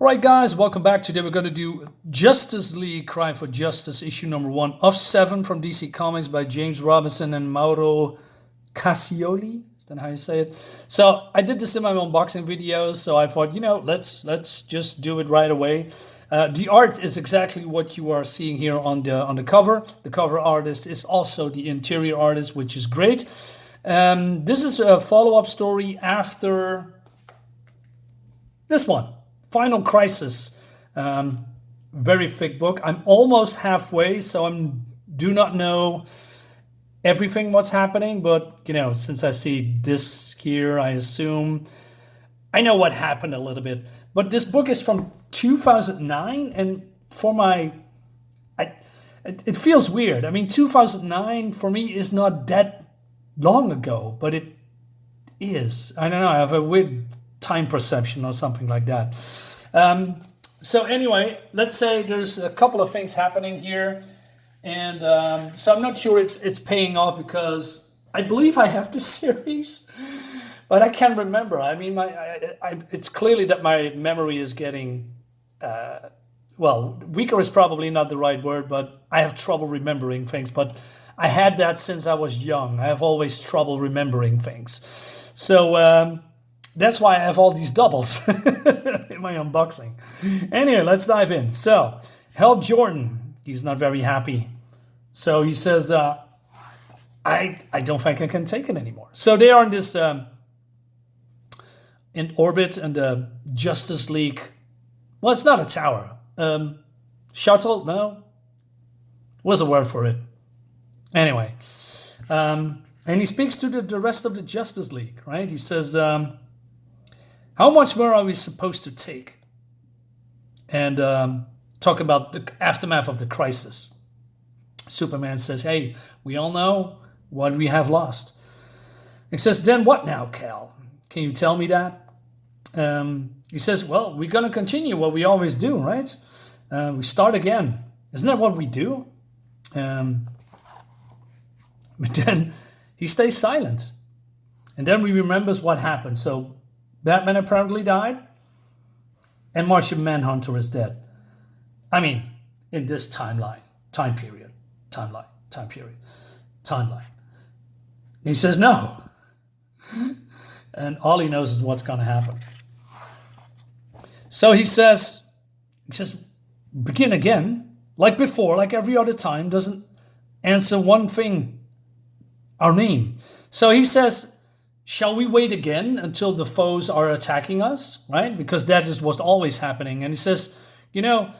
All right, guys, welcome back. Today we're going to do Justice League Crime for Justice, issue number 1 of 7 from DC Comics by James Robinson and Mauro Cascioli. Is that how you say it? So I did this in my unboxing videos, so I thought, let's just do it right away. The art is exactly what you are seeing here on the cover. The cover artist is also the interior artist, which is great. This is a follow-up story after this one. Final Crisis, very thick book. I'm almost halfway, so do not know everything what's happening, but since I see this here, I assume I know what happened a little bit. But this book is from 2009, and it feels weird. I mean, 2009 for me is not that long ago, but it is. I don't know. I have a weird time perception or something like that. So anyway, let's say there's a couple of things happening here, and so I'm not sure it's paying off because I believe I have the series, but I can't remember. I mean, it's clearly that my memory is getting weaker is probably not the right word, but I have trouble remembering things. But I had that since I was young. I have always trouble remembering things, so. That's why I have all these doubles in my unboxing. Anyway, let's dive in. So, Hal Jordan, he's not very happy. So he says, I don't think I can take it anymore. So they are in this, in orbit, and the Justice League, well, it's not a tower. Shuttle? No? What's the word for it? Anyway, and he speaks to the rest of the Justice League, right? He says, how much more are we supposed to take? And talk about the aftermath of the crisis. Superman says, hey, we all know what we have lost. He says, then what now, Cal? Can you tell me that? He says, well, we're going to continue what we always do, right? We start again. Isn't that what we do? But then he stays silent. And then he remembers what happened. So Batman apparently died, and Martian Manhunter is dead. I mean, in this timeline. He says no. And all he knows is what's going to happen. So he says, begin again, like before, like every other time, doesn't answer one thing, our name. So he says, shall we wait again until the foes are attacking us, right? Because that is what's always happening. And he says, there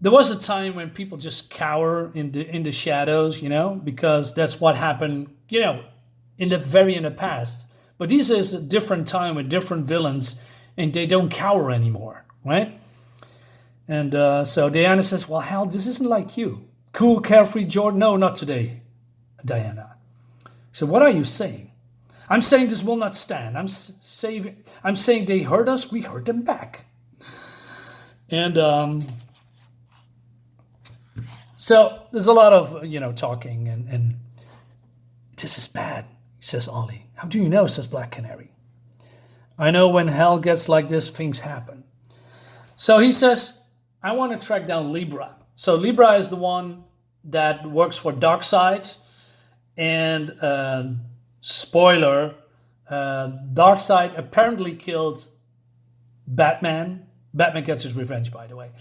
was a time when people just cower in the shadows, because that's what happened, in the past. But this is a different time with different villains, and they don't cower anymore, right? And so Diana says, well, Hal, this isn't like you. Cool, carefree Jordan. No, not today, Diana. So what are you saying? I'm saying this will not stand. I'm saying they hurt us, we hurt them back. And so there's a lot of, talking, and this is bad, says Ollie. How do you know, says Black Canary. I know when hell gets like this, things happen. So he says, I want to track down Libra. So Libra is the one that works for Darkseid, and spoiler, Darkseid apparently killed Batman. Batman gets his revenge, by the way.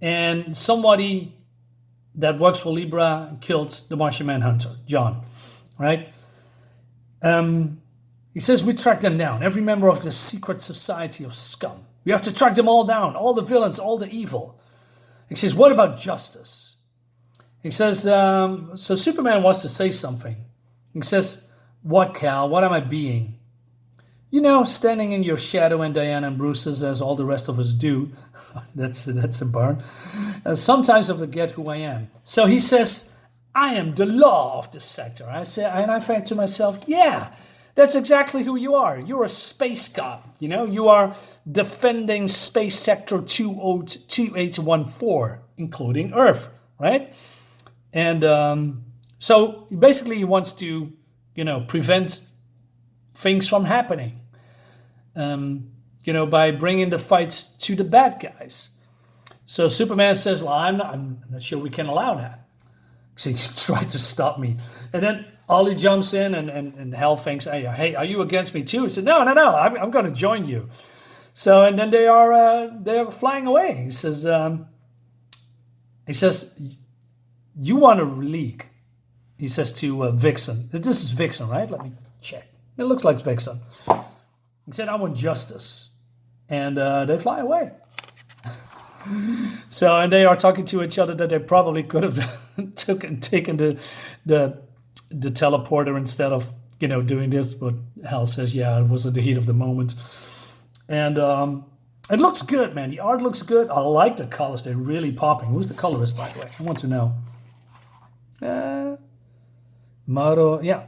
And somebody that works for Libra killed the Martian Manhunter, John, right? He says, we track them down, every member of the secret society of scum. We have to track them all down, all the villains, all the evil. He says, what about justice? He says, so Superman wants to say something. He says, what, Cal? What am I being? Standing in your shadow and Diana and Bruce's, as all the rest of us do. That's a burn. Sometimes I forget who I am. So he says, I am the law of the sector. And I think to myself, yeah, that's exactly who you are. You're a space cop. You are defending space sector 2814, including Earth, right? And so basically he wants to prevent things from happening. by bringing the fights to the bad guys. So Superman says, well, I'm not sure we can allow that. So he tried to stop me. And then Ollie jumps in and Hal thinks, hey, are you against me too? He said, no, I'm going to join you. So, and then they are flying away. He says, you want a league? He says to Vixen. This is Vixen, right? Let me check. It looks like Vixen. He said, I want justice. And they fly away. So, and they are talking to each other that they probably could have taken the teleporter instead of, doing this. But Hal says, yeah, it was at the heat of the moment. And it looks good, man. The art looks good. I like the colors. They're really popping. Who's the colorist, by the way? I want to know. Mauro, yeah.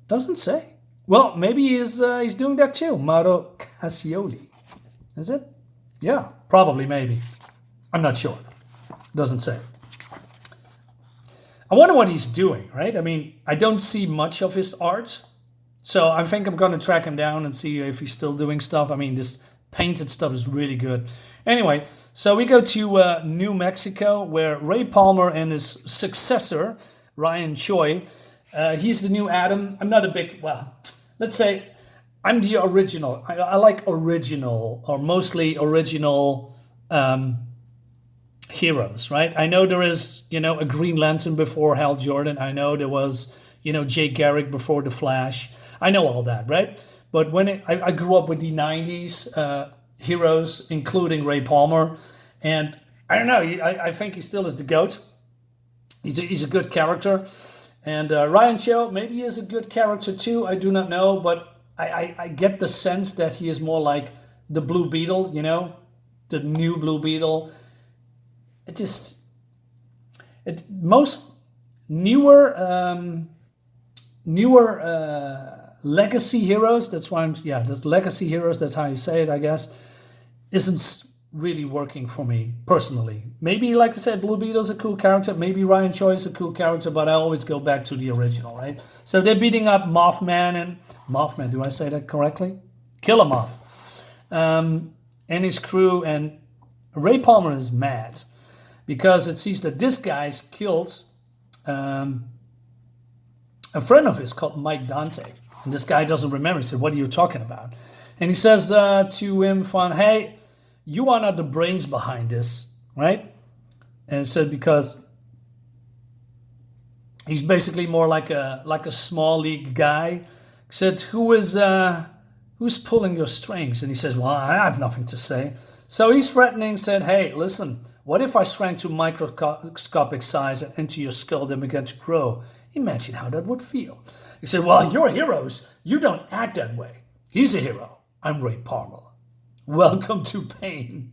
Doesn't say. Well, maybe he's doing that too. Mauro Cascioli. Is it? Yeah, probably, maybe. I'm not sure. Doesn't say. I wonder what he's doing, right? I mean, I don't see much of his art. So I think I'm going to track him down and see if he's still doing stuff. I mean, this painted stuff is really good. Anyway, so we go to New Mexico, where Ray Palmer and his successor, Ryan Choi, he's the new Adam. I'm not a big, let's say I'm the original. I like original, or mostly original heroes, right? I know there is, a Green Lantern before Hal Jordan. I know there was, Jay Garrick before The Flash. I know all that, right? But when I grew up with the 90s heroes, including Ray Palmer. And I don't know, I think he still is the GOAT. He's a good character. And Ryan Cho, maybe he is a good character too. I do not know. But I get the sense that he is more like the Blue Beetle, the new Blue Beetle. Most newer legacy heroes, that's why that's legacy heroes, that's how you say it, I guess, isn't really working for me personally. Maybe, like I said, Blue Beetle's a cool character, maybe Ryan Choi is a cool character, but I always go back to the original, right? So they're beating up Mothman, do I say that correctly? Killer Moth. And his crew, and Ray Palmer is mad because it sees that this guy's killed a friend of his called Mike Dante. And this guy doesn't remember. He said, what are you talking about? And he says to him, hey, you are not the brains behind this, right? And said because he's basically more like a small league guy. He said, who's pulling your strings? And he says, well, I have nothing to say. So he's threatening, said, hey, listen, what if I shrank to microscopic size and into your skull then began to grow? Imagine how that would feel. He said, well, you're heroes. You don't act that way. He's a hero. I'm Ray Palmer. Welcome to pain.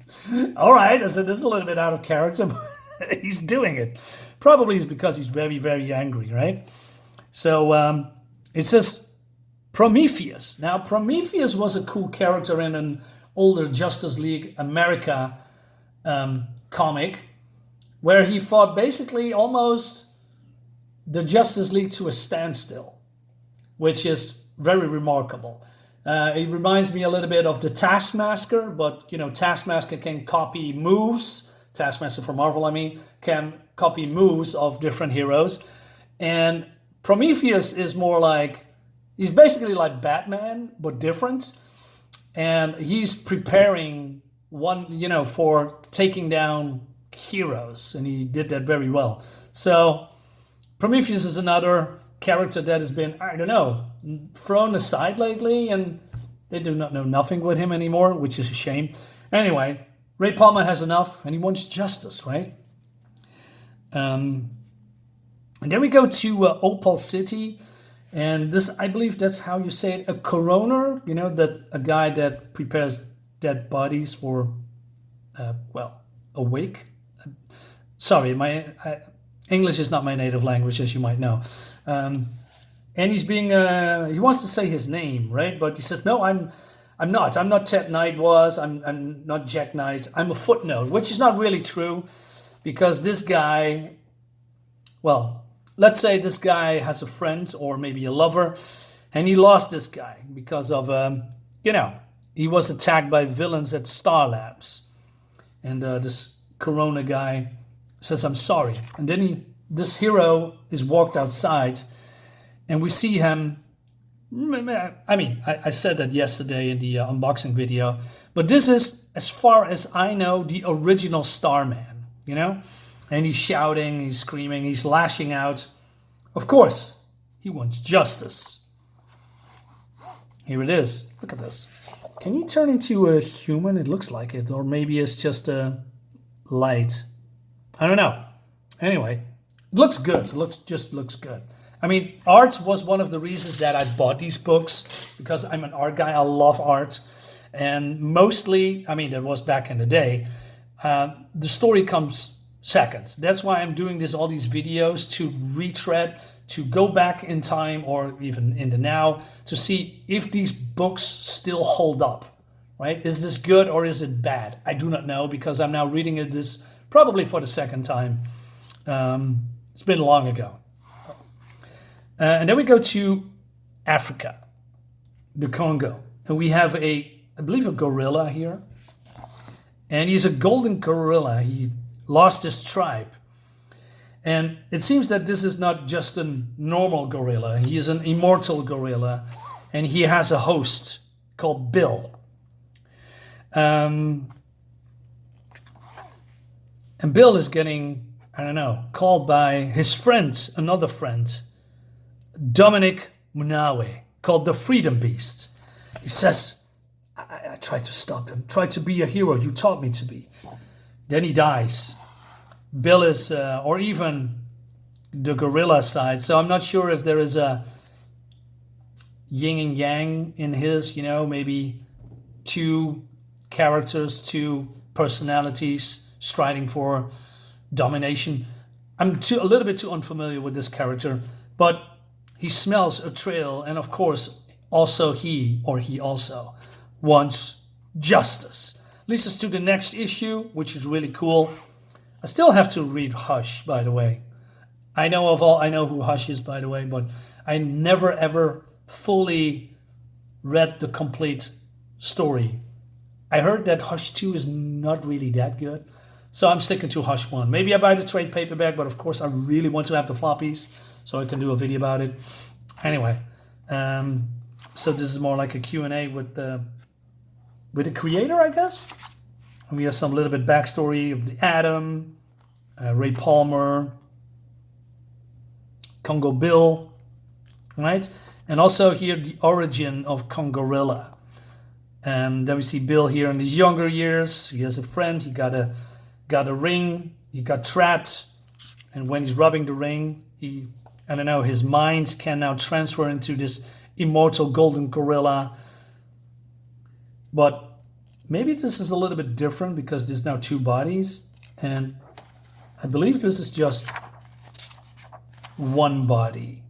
All right, I said, this is a little bit out of character, but he's doing it. Probably it's because he's very, very angry, right? So it says Prometheus. Now, Prometheus was a cool character in an older Justice League America comic where he fought basically almost the Justice League to a standstill, which is very remarkable. It reminds me a little bit of the Taskmaster, but, Taskmaster can copy moves. Taskmaster from Marvel, can copy moves of different heroes. And Prometheus is more like, he's basically like Batman, but different. And he's preparing for taking down heroes. And he did that very well. So Prometheus is another character that has been, thrown aside lately, and they do not know nothing with him anymore, which is a shame. Anyway, Ray Palmer has enough, and he wants justice, right? And then we go to Opal City, and this, I believe that's how you say it, a coroner, that a guy that prepares dead bodies for, a wake. Sorry, English is not my native language, as you might know. And he's being, he wants to say his name, right? But he says, no, I'm not. I'm not Ted Knight was. I'm not Jack Knight. I'm a footnote, which is not really true because this guy, let's say this guy has a friend or maybe a lover, And he lost this guy because of, you know, he was attacked by villains at Star Labs. And this Corona guy says, I'm sorry. And then this hero is walked outside and we see him. I mean, I said that yesterday in the unboxing video, but this is, as far as I know, the original Starman, you know? And he's shouting, he's screaming, he's lashing out. Of course, he wants justice. Here it is. Look at this. Can he turn into a human? It looks like it. Or maybe it's just a light. I don't know. Anyway, it looks good. It just looks good. I mean, art was one of the reasons that I bought these books, because I'm an art guy. I love art. And mostly, I mean, that was back in the day, the story comes second. That's why I'm doing all these videos, to retread, to go back in time or even in the now, to see if these books still hold up, right? Is this good or is it bad? I do not know, because I'm now reading this probably for the second time. It's been long ago. And then we go to Africa, the Congo. And we have I believe a gorilla here. And he's a golden gorilla. He lost his tribe. And it seems that this is not just a normal gorilla. He is an immortal gorilla. And he has a host called Bill. And Bill is getting, I don't know, called by his friend, another friend, Dominic Munawe, called the Freedom Beast. He says, I tried to stop him, tried to be a hero you taught me to be. Then he dies. Bill is, or even the gorilla side. So I'm not sure if there is a yin and yang in his, you know, maybe two characters, two personalities striding for domination. I'm a little bit too unfamiliar with this character, but he smells a trail, and of course, also he also wants justice. Leads us to the next issue, which is really cool. I still have to read Hush, by the way. I know who Hush is, by the way, but I never ever fully read the complete story. I heard that Hush 2 is not really that good, so I'm sticking to Hush 1. Maybe I buy the trade paperback, but of course I really want to have the floppies, so I can do a video about it. Anyway, so this is more like a Q&A with the creator, I guess. And we have some little bit backstory of the Atom, Ray Palmer, Congo Bill, right? And also here the origin of Congorilla. And then we see Bill here in his younger years. He has a friend. He got a ring. He got trapped, and when he's rubbing the ring, I don't know, his mind can now transfer into this immortal golden gorilla. But maybe this is a little bit different because there's now two bodies, and I believe this is just one body,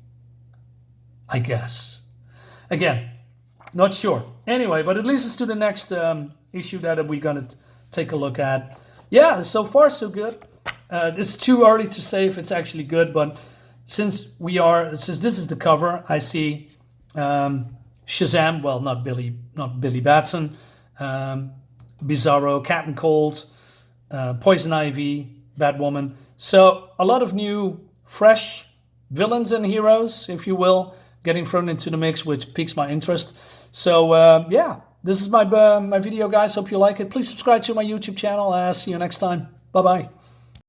I guess. Again, not sure. Anyway, but it leads us to the next issue that we're going to take a look at. Yeah, so far so good. It's too early to say if it's actually good, but since this is the cover, I see Shazam, well, not Billy Batson, Bizarro, Captain Cold, Poison Ivy, Batwoman. So a lot of new, fresh villains and heroes, if you will, getting thrown into the mix, which piques my interest. So yeah, this is my video, guys. Hope you like it. Please subscribe to my YouTube channel. I'll see you next time. Bye-bye.